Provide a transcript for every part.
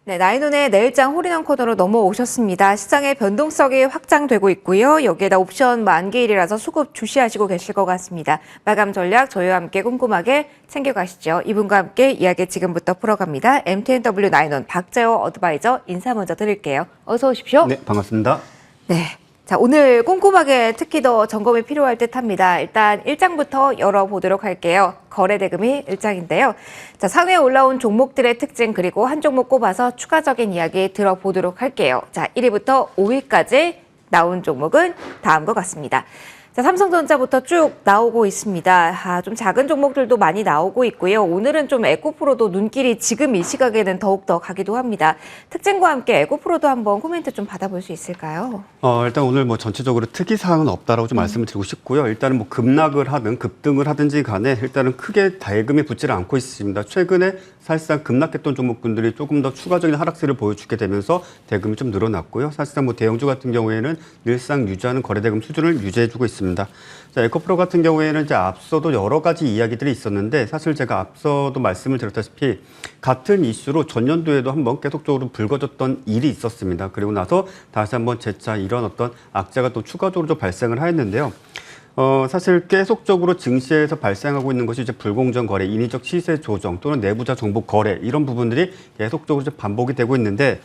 네, 나인원의 내일장 홀인원 코너로 넘어오셨습니다. 시장의 변동성이 확장되고 있고요. 여기에다 옵션 만기일이라서 수급 주시하시고 계실 것 같습니다. 마감 전략 저희와 함께 꼼꼼하게 챙겨가시죠. 이분과 함께 이야기 지금부터 풀어갑니다. MTNW 나인원 박재호 어드바이저 인사 먼저 드릴게요. 어서 오십시오. 네, 반갑습니다. 네. 자, 오늘 꼼꼼하게 특히 더 점검이 필요할 듯합니다. 일단 1장부터 열어보도록 할게요. 거래대금이 1장인데요. 자, 상위에 올라온 종목들의 특징 그리고 한 종목 꼽아서 추가적인 이야기 들어보도록 할게요. 자, 1위부터 5위까지 나온 종목은 다음과 같습니다. 자, 삼성전자부터 쭉 나오고 있습니다. 좀 작은 종목들도 많이 나오고 있고요. 오늘은 좀 에코프로도 눈길이 지금 이 시각에는 더욱더 가기도 합니다. 특징과 함께 에코프로도 한번 코멘트 좀 받아볼 수 있을까요? 일단 오늘 전체적으로 특이사항은 없다라고 좀 말씀을 드리고 싶고요. 일단은 급락을 하든 급등을 하든지 간에 일단은 크게 대금이 붙지를 않고 있습니다. 최근에 사실상 급락했던 종목군들이 조금 더 추가적인 하락세를 보여주게 되면서 대금이 좀 늘어났고요. 사실상 대형주 같은 경우에는 늘상 유지하는 거래대금 수준을 유지해주고 있습니다. 자, 에코프로 같은 경우에는 이제 앞서도 여러 가지 이야기들이 있었는데 사실 제가 앞서도 말씀을 드렸다시피 같은 이슈로 전년도에도 한번 계속적으로 불거졌던 일이 있었습니다. 그리고 나서 다시 한번 재차 이런 어떤 악재가 또 추가적으로 좀 발생을 하였는데요. 사실 계속적으로 증시에서 발생하고 있는 것이 이제 불공정 거래, 인위적 시세 조정 또는 내부자 정보 거래 이런 부분들이 계속적으로 좀 반복이 되고 있는데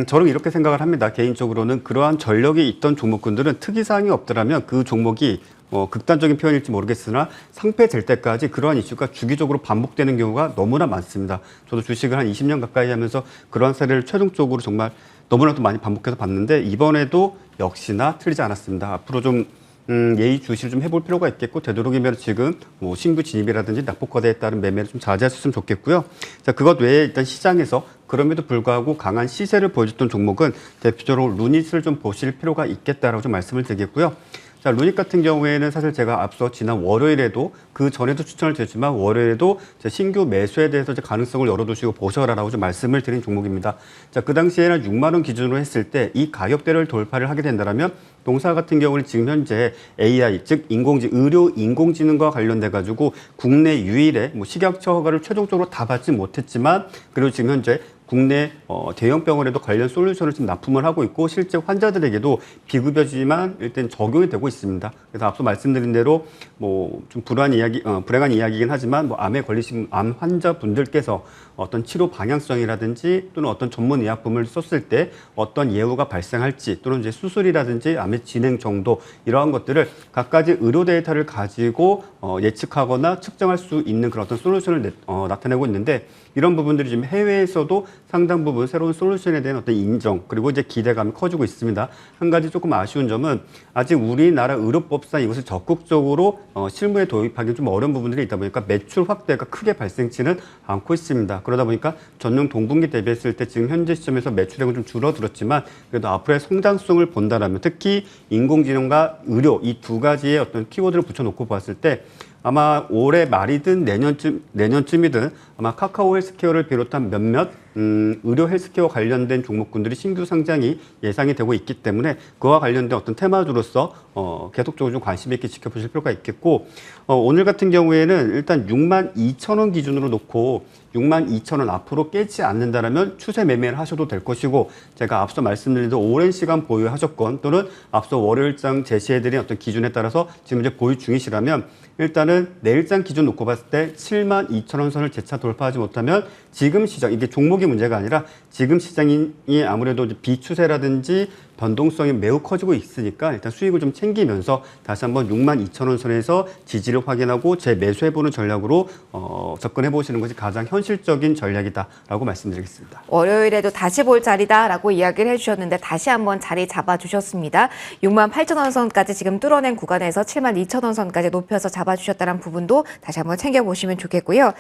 저는 이렇게 생각을 합니다. 개인적으로는 그러한 전력이 있던 종목군들은 특이사항이 없더라면 그 종목이 극단적인 표현일지 모르겠으나 상폐될 때까지 그러한 이슈가 주기적으로 반복되는 경우가 너무나 많습니다. 저도 주식을 한 20년 가까이 하면서 그러한 사례를 최종적으로 정말 너무나도 많이 반복해서 봤는데 이번에도 역시나 틀리지 않았습니다. 앞으로 좀 예의 주시를 좀 해볼 필요가 있겠고 되도록이면 지금 신규 진입이라든지 낙폭과대에 따른 매매를 좀 자제하셨으면 좋겠고요. 자, 그것 외에 일단 시장에서 그럼에도 불구하고 강한 시세를 보여줬던 종목은 대표적으로 루닛을 좀 보실 필요가 있겠다라고 좀 말씀을 드리겠고요. 자, 루닛 같은 경우에는 사실 제가 앞서 지난 월요일에도 그 전에도 추천을 드렸지만 월요일에도 신규 매수에 대해서 이제 가능성을 열어두시고 보셔라라고 좀 말씀을 드린 종목입니다. 자, 그 당시에는 6만 원 기준으로 했을 때 이 가격대를 돌파를 하게 된다면 동사 같은 경우는 지금 현재 AI 즉 의료 인공지능과 관련돼 가지고 국내 유일의 식약처 허가를 최종적으로 다 받지 못했지만 그리고 지금 현재 국내 대형 병원에도 관련 솔루션을 지금 납품을 하고 있고 실제 환자들에게도 비급여지만 일단 적용이 되고 있습니다. 그래서 앞서 말씀드린 대로 좀 불행한 이야기이긴 하지만 암에 걸리신 암 환자분들께서 어떤 치료 방향성이라든지 또는 어떤 전문 의약품을 썼을 때 어떤 예후가 발생할지 또는 이제 수술이라든지 암의 진행 정도 이러한 것들을 각가지 의료 데이터를 가지고 예측하거나 측정할 수 있는 그런 어떤 솔루션을 나타내고 있는데 이런 부분들이 지금 해외에서도 상당 부분 새로운 솔루션에 대한 어떤 인정 그리고 이제 기대감이 커지고 있습니다. 한 가지 조금 아쉬운 점은 아직 우리나라 의료법상 이것을 적극적으로 실무에 도입하기 좀 어려운 부분들이 있다 보니까 매출 확대가 크게 발생치는 않고 있습니다. 그러다 보니까 전년 동분기 대비했을 때 지금 현재 시점에서 매출액은 좀 줄어들었지만 그래도 앞으로의 성장성을 본다라면 특히 인공지능과 의료 이 두 가지의 어떤 키워드를 붙여놓고 봤을 때 아마 올해 말이든 내년쯤이든 아마 카카오 헬스케어를 비롯한 몇몇 의료 헬스케어 관련된 종목군들이 신규 상장이 예상이 되고 있기 때문에 그와 관련된 어떤 테마주로서 계속적으로 좀 관심 있게 지켜보실 필요가 있겠고 오늘 같은 경우에는 일단 62,000원 기준으로 놓고 62,000원 앞으로 깨지 않는다면 추세 매매를 하셔도 될 것이고 제가 앞서 말씀드린 대로 오랜 시간 보유하셨건 또는 앞서 월요일장 제시해드린 어떤 기준에 따라서 지금 이제 보유 중이시라면 일단은 내일장 기준 놓고 봤을 때 72,000원 선을 재차 돌파하지 못하면 지금 시장 이게 종목이 문제가 아니라 지금 시장이 아무래도 비추세라든지 변동성이 매우 커지고 있으니까 일단 수익을 좀 챙기면서 다시 한번 62,000원 선에서 지지를 확인하고 재매수해보는 전략으로 접근해보시는 것이 가장 현실적인 전략이다라고 말씀드리겠습니다. 월요일에도 다시 볼 자리다라고 이야기를 해주셨는데 다시 한번 자리 잡아주셨습니다. 68,000원 선까지 지금 뚫어낸 구간에서 72,000원 선까지 높여서 잡아주셨다는 부분도 다시 한번 챙겨보시면 좋겠고요.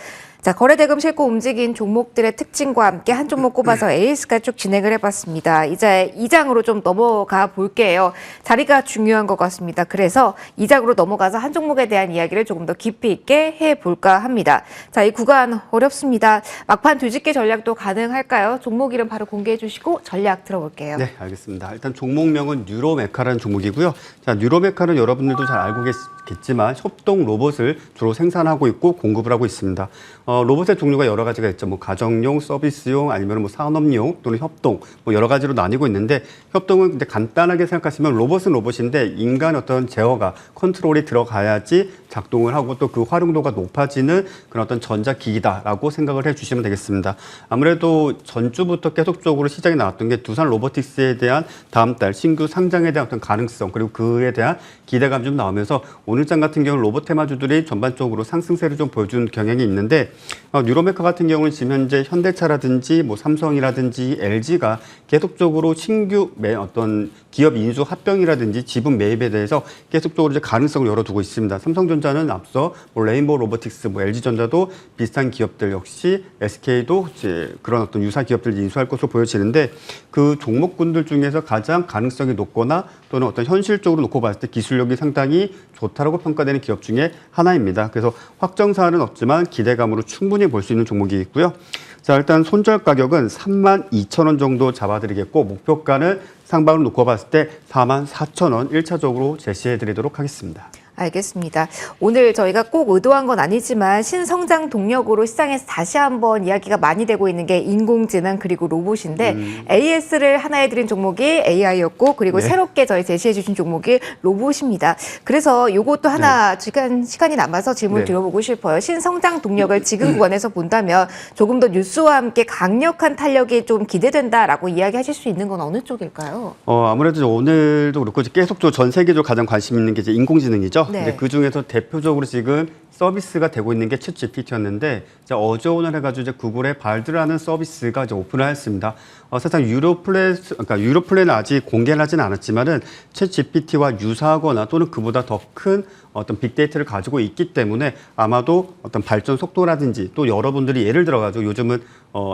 자, 거래대금 싣고 움직인 종목들의 특징과 함께 한 종목 꼽아서 AS가 쭉 진행을 해봤습니다. 이제 2장으로 좀 넘어가 볼게요. 자리가 중요한 것 같습니다. 그래서 2장으로 넘어가서 한 종목에 대한 이야기를 조금 더 깊이 있게 해볼까 합니다. 자, 이 구간 어렵습니다. 막판 뒤집기 전략도 가능할까요? 종목 이름 바로 공개해 주시고 전략 들어볼게요. 네, 알겠습니다. 일단 종목명은 뉴로메카라는 종목이고요. 자, 뉴로메카는 여러분들도 잘 알고 아시겠지만 협동 로봇을 주로 생산하고 있고 공급을 하고 있습니다. 로봇의 종류가 여러 가지가 있죠. 뭐 가정용, 서비스용, 아니면 뭐 산업용 또는 협동, 뭐 여러 가지로 나뉘고 있는데 협동은 근데 간단하게 생각하시면 로봇은 로봇인데 인간의 어떤 제어가 컨트롤이 들어가야지 작동을 하고 또 그 활용도가 높아지는 그런 어떤 전자기기다라고 생각을 해주시면 되겠습니다. 아무래도 전주부터 계속적으로 시장에 나왔던 게 두산 로보틱스에 대한 다음 달 신규 상장에 대한 어떤 가능성 그리고 그에 대한 기대감 좀 나오면서 오늘장 같은 경우는 로봇 테마주들이 전반적으로 상승세를 좀 보여준 경향이 있는데 뉴로메카 같은 경우는 지금 현재 현대차라든지 뭐 삼성이라든지 LG가 계속적으로 신규 어떤 기업 인수 합병이라든지 지분 매입에 대해서 계속적으로 이제 가능성을 열어두고 있습니다. 삼성전자는 앞서 뭐 레인보우 로보틱스, 뭐 LG전자도 비슷한 기업들 역시 SK도 이제 그런 어떤 유사 기업들을 인수할 것으로 보여지는데 그 종목군들 중에서 가장 가능성이 높거나 또는 어떤 현실적으로 놓고 봤을 때 기술력이 상당히 좋다라고 평가되는 기업 중에 하나입니다. 그래서 확정 사안은 없지만 기대감으로 충분히 볼 수 있는 종목이 있고요. 자, 일단 손절 가격은 32,000원 정도 잡아드리겠고 목표가는 상방으로 놓고 봤을 때 44,000원 1차적으로 제시해 드리도록 하겠습니다. 알겠습니다. 오늘 저희가 꼭 의도한 건 아니지만 신성장 동력으로 시장에서 다시 한번 이야기가 많이 되고 있는 게 인공지능 그리고 로봇인데 AS를 하나 해드린 종목이 AI였고 그리고 네. 새롭게 저희 제시해 주신 종목이 로봇입니다. 그래서 이것도 하나 시간이 남아서 질문을 네. 드려보고 싶어요. 신성장 동력을 지금 구간에서 본다면 조금 더 뉴스와 함께 강력한 탄력이 좀 기대된다라고 이야기하실 수 있는 건 어느 쪽일까요? 아무래도 오늘도 그렇고 계속적으로 전 세계적으로 가장 관심 있는 게 이제 인공지능이죠. 네. 근데 그 중에서 대표적으로 지금 서비스가 되고 있는 게 챗GPT였는데 어제 오늘 해가지고 이제 구글의 발드라는 서비스가 이제 오픈을 했습니다. 사실상 유로플랜은 아직 공개를 하지는 않았지만은 챗GPT와 유사하거나 또는 그보다 더 큰 어떤 빅데이터를 가지고 있기 때문에 아마도 어떤 발전 속도라든지 또 여러분들이 예를 들어가지고 요즘은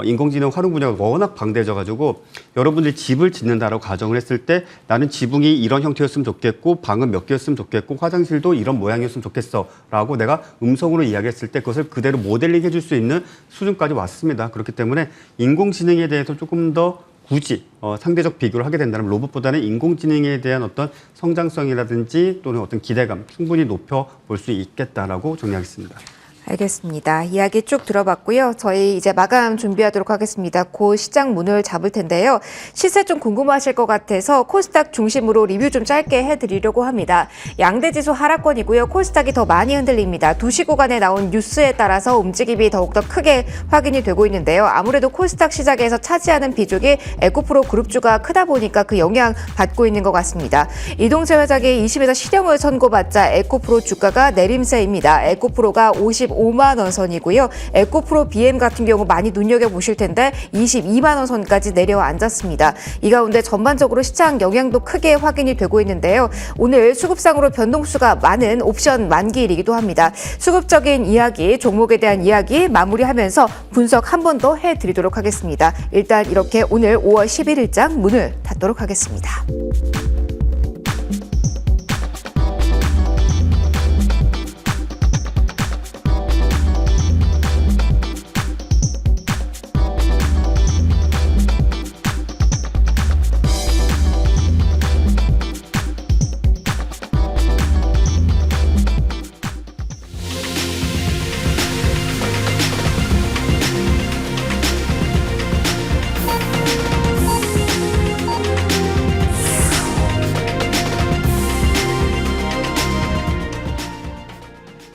인공지능 활용 분야가 워낙 방대해져가지고 여러분들이 집을 짓는다라고 가정을 했을 때 나는 지붕이 이런 형태였으면 좋겠고 방은 몇 개였으면 좋겠고 화장실도 이런 모양이었으면 좋겠어라고 내가 음성으로 이야기했을 때 그것을 그대로 모델링 해줄 수 있는 수준까지 왔습니다. 그렇기 때문에 인공지능에 대해서 조금 더 굳이 상대적 비교를 하게 된다면 로봇보다는 인공지능에 대한 어떤 성장성이라든지 또는 어떤 기대감 충분히 높여볼 수 있겠다라고 정리하겠습니다. 알겠습니다. 이야기 쭉 들어봤고요. 저희 이제 마감 준비하도록 하겠습니다. 곧 시장 문을 잡을 텐데요. 시세 좀 궁금하실 것 같아서 코스닥 중심으로 리뷰 좀 짧게 해드리려고 합니다. 양대지수 하락권이고요. 코스닥이 더 많이 흔들립니다. 2시 구간에 나온 뉴스에 따라서 움직임이 더욱더 크게 확인이 되고 있는데요. 아무래도 코스닥 시장에서 차지하는 비중이 에코프로 그룹주가 크다 보니까 그 영향 받고 있는 것 같습니다. 이동채 회장이 20에서 실형을 선고받자 에코프로 주가가 내림세입니다. 에코프로가 55만 원 선이고요. 에코프로 BM 같은 경우 많이 눈여겨보실 텐데 22만 원 선까지 내려앉았습니다. 이 가운데 전반적으로 시장 영향도 크게 확인이 되고 있는데요. 오늘 수급상으로 변동수가 많은 옵션 만기일이기도 합니다. 수급적인 이야기, 종목에 대한 이야기 마무리하면서 분석 한 번 더 해드리도록 하겠습니다. 일단 이렇게 오늘 5월 11일장 문을 닫도록 하겠습니다.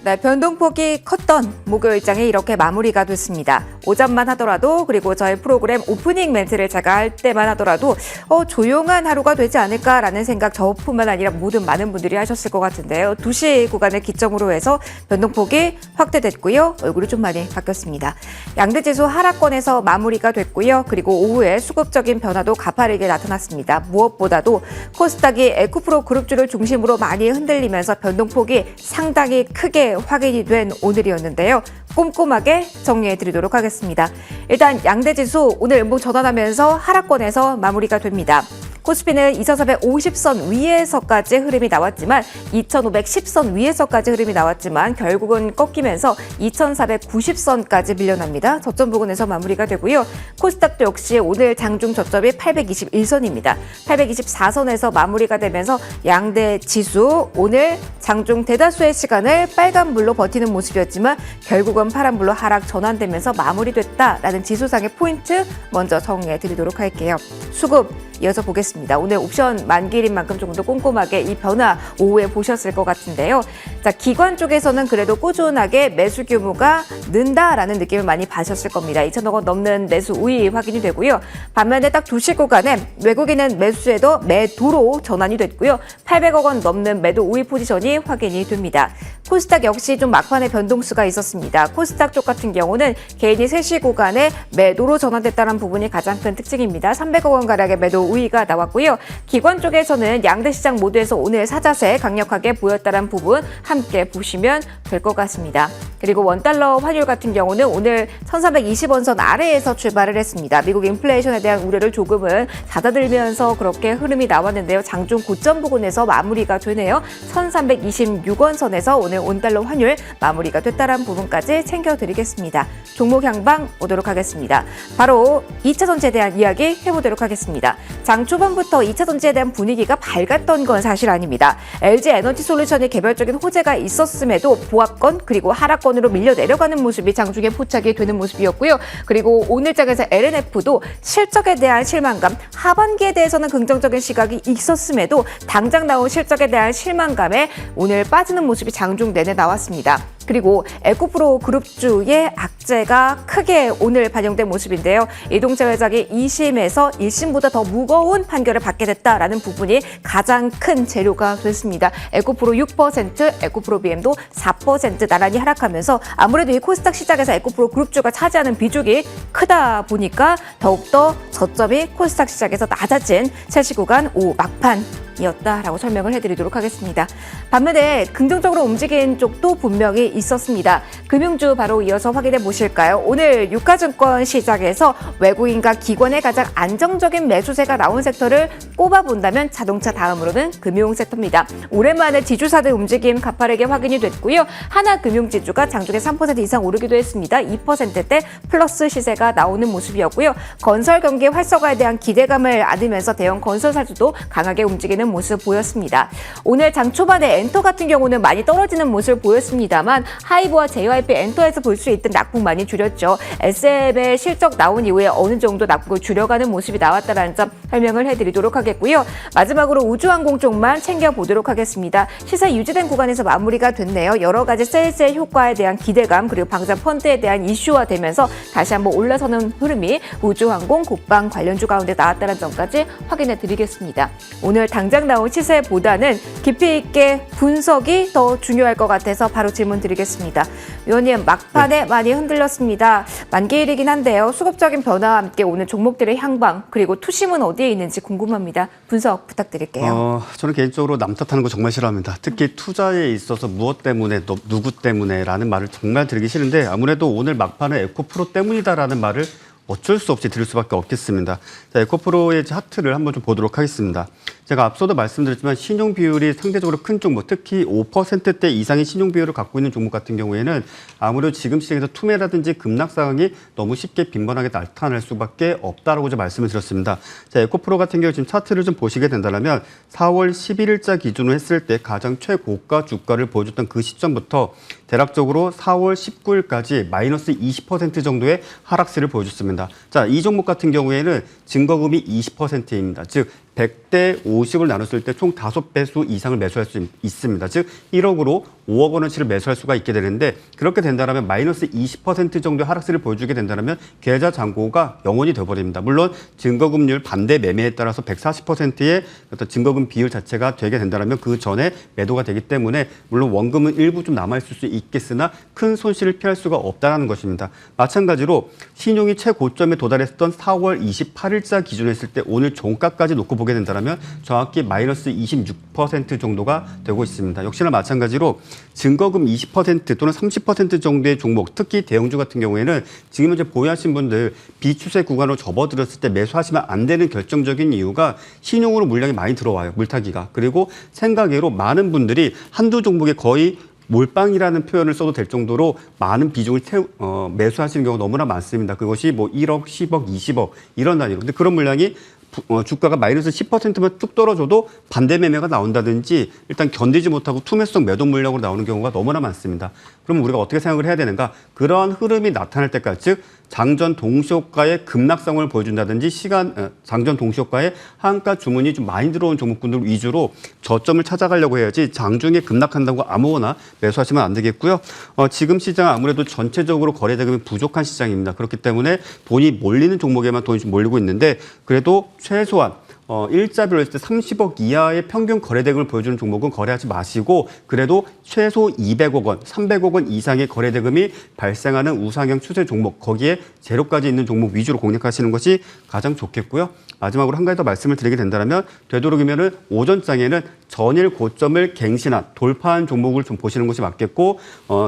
네, 변동폭이 컸던 목요일장이 이렇게 마무리가 됐습니다. 오전만 하더라도 그리고 저희 프로그램 오프닝 멘트를 제가 할 때만 하더라도 조용한 하루가 되지 않을까라는 생각 저뿐만 아니라 모든 많은 분들이 하셨을 것 같은데요. 2시 구간을 기점으로 해서 변동폭이 확대됐고요. 얼굴이 좀 많이 바뀌었습니다. 양대지수 하락권에서 마무리가 됐고요. 그리고 오후에 수급적인 변화도 가파르게 나타났습니다. 무엇보다도 코스닥이 에코프로 그룹주를 중심으로 많이 흔들리면서 변동폭이 상당히 크게 확인이 된 오늘이었는데요. 꼼꼼하게 정리해 드리도록 하겠습니다. 일단 양대지수 오늘 전환하면서 하락권에서 마무리가 됩니다. 코스피는 2,450선 위에서까지 흐름이 나왔지만 2,510선 위에서까지 흐름이 나왔지만 결국은 꺾이면서 2,490선까지 밀려납니다. 저점 부근에서 마무리가 되고요. 코스닥도 역시 오늘 장중 저점이 821선입니다. 824선에서 마무리가 되면서 양대 지수 오늘 장중 대다수의 시간을 빨간불로 버티는 모습이었지만 결국은 파란불로 하락 전환되면서 마무리됐다라는 지수상의 포인트 먼저 정리해 드리도록 할게요. 수급 이어서 보겠습니다. 오늘 옵션 만기일인 만큼 조금 더 꼼꼼하게 이 변화 오후에 보셨을 것 같은데요. 자, 기관 쪽에서는 그래도 꾸준하게 매수 규모가 는다라는 느낌을 많이 받으셨을 겁니다. 2천억 원 넘는 매수 우위 확인이 되고요. 반면에 딱 2시 구간에 외국인은 매수에도 매도로 전환이 됐고요. 800억 원 넘는 매도 우위 포지션이 확인이 됩니다. 코스닥 역시 좀 막판에 변동수가 있었습니다. 코스닥 쪽 같은 경우는 개인이 3시 구간에 매도로 전환됐다는 부분이 가장 큰 특징입니다. 300억 원가량의 매도 우위가 나왔고요. 기관 쪽에서는 양대 시장 모두에서 오늘 사자세 강력하게 보였다는 부분 함께 보시면 될 것 같습니다. 그리고 원달러 환율 같은 경우는 오늘 1320원선 아래에서 출발을 했습니다. 미국 인플레이션에 대한 우려를 조금은 잦아들면서 그렇게 흐름이 나왔는데요. 장중 고점 부근에서 마무리가 되네요. 1326원선에서 오늘 원달러 환율 마무리가 됐다는 부분까지 챙겨드리겠습니다. 종목 향방 오도록 하겠습니다. 바로 2차 전지에 대한 이야기 해보도록 하겠습니다. 장 초반부터 2차 전지에 대한 분위기가 밝았던 건 사실 아닙니다. LG 에너지 솔루션이 개별적인 호재가 있었음에도 보합권 그리고 하락권으로 밀려 내려가는 모습이 장중에 포착이 되는 모습이었고요. 그리고 오늘 장에서 LNF도 실적에 대한 실망감, 하반기에 대해서는 긍정적인 시각이 있었음에도 당장 나온 실적에 대한 실망감에 오늘 빠지는 모습이 장중 내내 나왔습니다. 그리고 에코프로 그룹주의 악재가 크게 오늘 반영된 모습인데요. 이동재 회장이 2심에서 1심보다 더 무거운 판결을 받게 됐다라는 부분이 가장 큰 재료가 됐습니다. 에코프로 6%, 에코프로 BM도 4% 나란히 하락하면서 아무래도 이 코스닥 시장에서 에코프로 그룹주가 차지하는 비중이 크다 보니까 더욱더 저점이 코스닥 시장에서 낮아진 3시 구간 오후 막판이었다라고 설명을 해드리도록 하겠습니다. 반면에 긍정적으로 움직인 쪽도 분명히 있었습니다. 금융주 바로 이어서 확인해 보실까요? 오늘 유가증권 시장에서 외국인과 기관의 가장 안정적인 매수세가 나온 섹터를 꼽아본다면 자동차 다음으로는 금융 섹터입니다. 오랜만에 지주사들 움직임 가파르게 확인이 됐고요. 하나금융지주가 장중에 3% 이상 오르기도 했습니다. 2%대 플러스 시세가 나오는 모습이었고요. 건설 경기 활성화에 대한 기대감을 안으면서 대형 건설사주도 강하게 움직이는 모습 보였습니다. 오늘 장 초반에 엔터 같은 경우는 많이 떨어지는 모습을 보였습니다만 하이브와 JYP 엔터에서 볼 수 있던 낙폭 많이 줄였죠. SF의 실적 나온 이후에 어느 정도 낙폭을 줄여가는 모습이 나왔다는 점 설명을 해드리도록 하겠고요. 마지막으로 우주항공 쪽만 챙겨보도록 하겠습니다. 시세 유지된 구간에서 마무리가 됐네요. 여러 가지 세일즈의 효과에 대한 기대감 그리고 방산 펀드에 대한 이슈화 되면서 다시 한번 올라서는 흐름이 우주항공, 국방 관련주 가운데 나왔다는 점까지 확인해 드리겠습니다. 오늘 당장 나온 시세보다는 깊이 있게 분석이 더 중요할 것 같아서 바로 질문 드리겠습니다. 위원님, 막판에 많이 흔들렸습니다. 만기일이긴 한데요. 수급적인 변화와 함께 오늘 종목들의 향방 그리고 투심은 어디에 있는지 궁금합니다. 분석 부탁드릴게요. 저는 개인적으로 남 탓하는 거 정말 싫어합니다. 특히 투자에 있어서 무엇 때문에, 누구 때문에라는 말을 정말 드리기 싫은데 아무래도 오늘 막판에 에코프로 때문이다라는 말을 어쩔 수 없이 드릴 수밖에 없겠습니다. 자, 에코프로의 차트를 한번 좀 보도록 하겠습니다. 제가 앞서도 말씀드렸지만 신용 비율이 상대적으로 큰 종목, 특히 5%대 이상의 신용 비율을 갖고 있는 종목 같은 경우에는 아무래도 지금 시장에서 투매라든지 급락 상황이 너무 쉽게 빈번하게 나타날 수밖에 없다라고 좀 말씀을 드렸습니다. 자, 에코프로 같은 경우 지금 차트를 좀 보시게 된다면 4월 11일자 기준으로 했을 때 가장 최고가 주가를 보여줬던 그 시점부터 대략적으로 4월 19일까지 마이너스 20% 정도의 하락세를 보여줬습니다. 자, 이 종목 같은 경우에는 증거금이 20%입니다. 즉 100대 50을 나눴을 때 총 5배수 이상을 매수할 수 있습니다. 즉 1억으로 5억 원어치를 매수할 수가 있게 되는데 그렇게 된다면 마이너스 20% 정도의 하락세를 보여주게 된다면 계좌 잔고가 0원이 되어버립니다. 물론 증거금률 반대 매매에 따라서 140%의 어떤 증거금 비율 자체가 되게 된다면 그 전에 매도가 되기 때문에 물론 원금은 일부 좀 남아있을 수 있겠으나 큰 손실을 피할 수가 없다는 것입니다. 마찬가지로 신용이 최고점에 도달했던 4월 28일자 기준으로 했을 때 오늘 종가까지 놓고 보게 된다면 된다면 정확히 마이너스 26% 정도가 되고 있습니다. 역시나 마찬가지로 증거금 20% 또는 30% 정도의 종목, 특히 대형주 같은 경우에는 지금 현재 보유하신 분들 비추세 구간으로 접어들었을 때 매수하시면 안 되는 결정적인 이유가 신용으로 물량이 많이 들어와요. 물타기가. 그리고 생각외로 많은 분들이 한두 종목에 거의 몰빵이라는 표현을 써도 될 정도로 많은 비중을 매수하시는 경우가 너무나 많습니다. 그것이 뭐 1억, 10억, 20억 이런 단위로. 근데 그런 물량이 주가가 마이너스 10%만 쭉 떨어져도 반대 매매가 나온다든지 일단 견디지 못하고 투매성 매도 물량으로 나오는 경우가 너무나 많습니다. 그럼 우리가 어떻게 생각을 해야 되는가? 그러한 흐름이 나타날 때까지, 즉 장전 동시효과의 급락성을 보여준다든지 장전 동시효과의 하한가 주문이 좀 많이 들어온 종목군들 위주로 저점을 찾아가려고 해야지 장중에 급락한다고 아무거나 매수하시면 안 되겠고요. 지금 시장은 아무래도 전체적으로 거래 대금이 부족한 시장입니다. 그렇기 때문에 돈이 몰리는 종목에만 돈이 좀 몰리고 있는데 그래도 최소한 일자별로 했을 때 30억 이하의 평균 거래대금을 보여주는 종목은 거래하지 마시고 그래도 최소 200억 원, 300억 원 이상의 거래대금이 발생하는 우상향 추세 종목, 거기에 제로까지 있는 종목 위주로 공략하시는 것이 가장 좋겠고요. 마지막으로 한 가지 더 말씀을 드리게 된다면 되도록이면 오전장에는 전일 고점을 갱신한 돌파한 종목을 좀 보시는 것이 맞겠고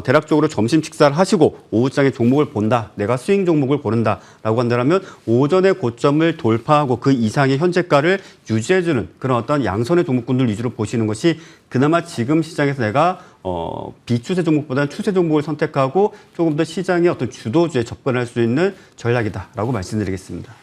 대략적으로 점심 식사를 하시고 오후장에 종목을 본다, 내가 스윙 종목을 고른다라고 한다면 오전에 고점을 돌파하고 그 이상의 현재가를 유지해주는 그런 어떤 양선의 종목군들 위주로 보시는 것이 그나마 지금 시장에서 내가 비추세 종목보다는 추세 종목을 선택하고 조금 더 시장의 어떤 주도주에 접근할 수 있는 전략이다라고 말씀드리겠습니다.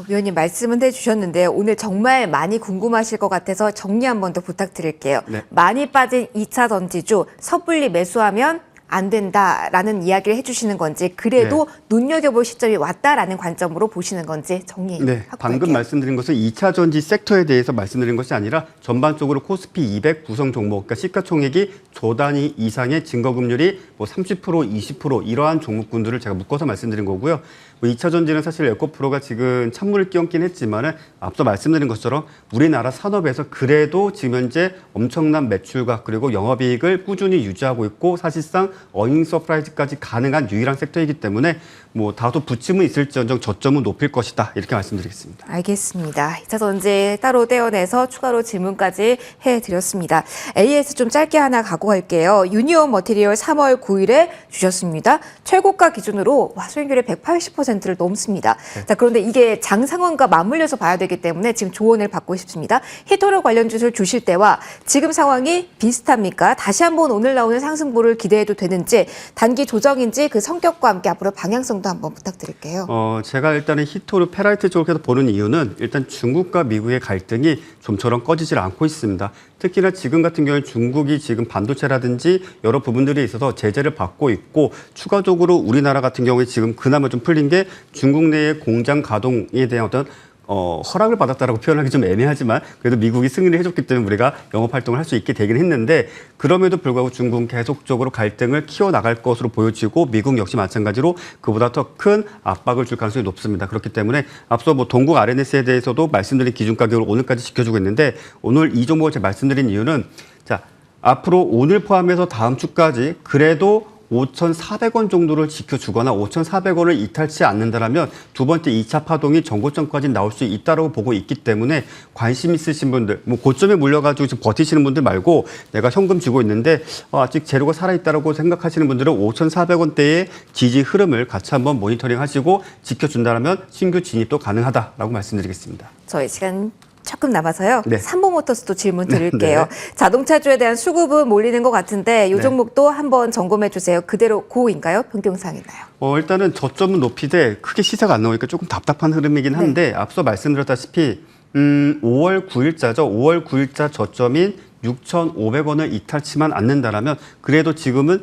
위원님 말씀은 해주셨는데 오늘 정말 많이 궁금하실 것 같아서 정리 한 번 더 부탁드릴게요. 네. 많이 빠진 2차 전지주 섣불리 매수하면 안 된다라는 이야기를 해주시는 건지 그래도 눈여겨볼 시점이 왔다라는 관점으로 보시는 건지 정리하고 네, 방금 갈게요. 말씀드린 것은 2차 전지 섹터에 대해서 말씀드린 것이 아니라 전반적으로 코스피 200 구성 종목, 그러니까 시가총액이 조 단위 이상의 증거금률이 뭐 30%, 20% 이러한 종목군들을 제가 묶어서 말씀드린 거고요. 2차 전지는 사실 에코프로가 지금 찬물을 끼얹긴 했지만 앞서 말씀드린 것처럼 우리나라 산업에서 그래도 지금 현재 엄청난 매출과 그리고 영업이익을 꾸준히 유지하고 있고 사실상 어닝 서프라이즈까지 가능한 유일한 섹터이기 때문에 뭐 다소 부침은 있을지언정 저점은 높일 것이다 이렇게 말씀드리겠습니다. 알겠습니다. 2차 전지 따로 떼어내서 추가로 질문까지 해드렸습니다. AS 좀 짧게 하나 갖고 갈게요. 유니온 머티리얼 3월 9일에 주셨습니다. 최고가 기준으로 수익률이 180%를 넘습니다. 네. 자, 그런데 이게 장 상황과 맞물려서 봐야 되기 때문에 지금 조언을 받고 싶습니다. 히토르 관련 주식을 주실 때와 지금 상황이 비슷합니까? 다시 한번 오늘 나오는 상승보를 기대해도 되는지 단기 조정인지 그 성격과 함께 앞으로 방향성도 한번 부탁드릴게요. 제가 일단은 히토르 페라이트 쪽에서 보는 이유는 일단 중국과 미국의 갈등이 좀처럼 꺼지질 않고 있습니다. 특히나 지금 같은 경우는 중국이 지금 반도체라든지 여러 부분들에 있어서 제재를 받고 있고 추가적으로 우리나라 같은 경우에 지금 그나마 좀 풀린 게 중국 내의 공장 가동에 대한 어떤 허락을 받았다라고 표현하기 좀 애매하지만 그래도 미국이 승인을 해줬기 때문에 우리가 영업활동을 할 수 있게 되긴 했는데 그럼에도 불구하고 중국은 계속적으로 갈등을 키워나갈 것으로 보여지고 미국 역시 마찬가지로 그보다 더 큰 압박을 줄 가능성이 높습니다. 그렇기 때문에 앞서 뭐 동국 RNS에 대해서도 말씀드린 기준 가격을 오늘까지 지켜주고 있는데 오늘 이 종목을 제가 말씀드린 이유는 자 앞으로 오늘 포함해서 다음 주까지 그래도 5,400원 정도를 지켜주거나 5,400원을 이탈치 않는다면 두 번째 2차 파동이 전고점까지 나올 수 있다고 보고 있기 때문에 관심 있으신 분들, 뭐 고점에 물려가지고 지금 버티시는 분들 말고 내가 현금 주고 있는데 아직 재료가 살아있다고 생각하시는 분들은 5,400원대의 지지 흐름을 같이 한번 모니터링 하시고 지켜준다면 신규 진입도 가능하다라고 말씀드리겠습니다. 저희 시간 조금 남아서요. 네. 삼보모터스도 질문 드릴게요. 네. 자동차주에 대한 수급은 몰리는 것 같은데 이 네. 종목도 한번 점검해 주세요. 그대로 고인가요? 변경사항이나요? 일단은 저점은 높이되 크게 시세가 안 나오니까 조금 답답한 흐름이긴 한데 앞서 말씀드렸다시피 5월 9일자죠. 5월 9일자 저점인 6,500원을 이탈치만 않는다라면 그래도 지금은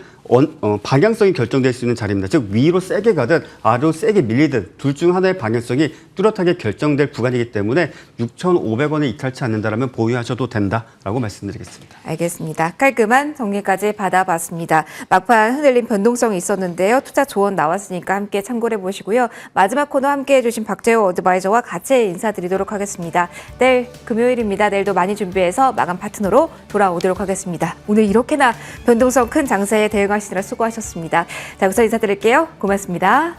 방향성이 결정될 수 있는 자리입니다. 즉 위로 세게 가든 아래로 세게 밀리든 둘 중 하나의 방향성이 뚜렷하게 결정될 구간이기 때문에 6,500원을 이탈치 않는다라면 보유하셔도 된다라고 말씀드리겠습니다. 알겠습니다. 깔끔한 정리까지 받아봤습니다. 막판 흔들림 변동성이 있었는데요. 투자 조언 나왔으니까 함께 참고해 보시고요. 마지막 코너 함께해 주신 박재호 어드바이저와 같이 인사드리도록 하겠습니다. 내일 금요일입니다. 내일도 많이 준비해서 마감 파트너로 돌아오도록 하겠습니다. 오늘 이렇게나 변동성 큰 장세에 대응하시느라 수고하셨습니다. 자, 우선 인사드릴게요. 고맙습니다.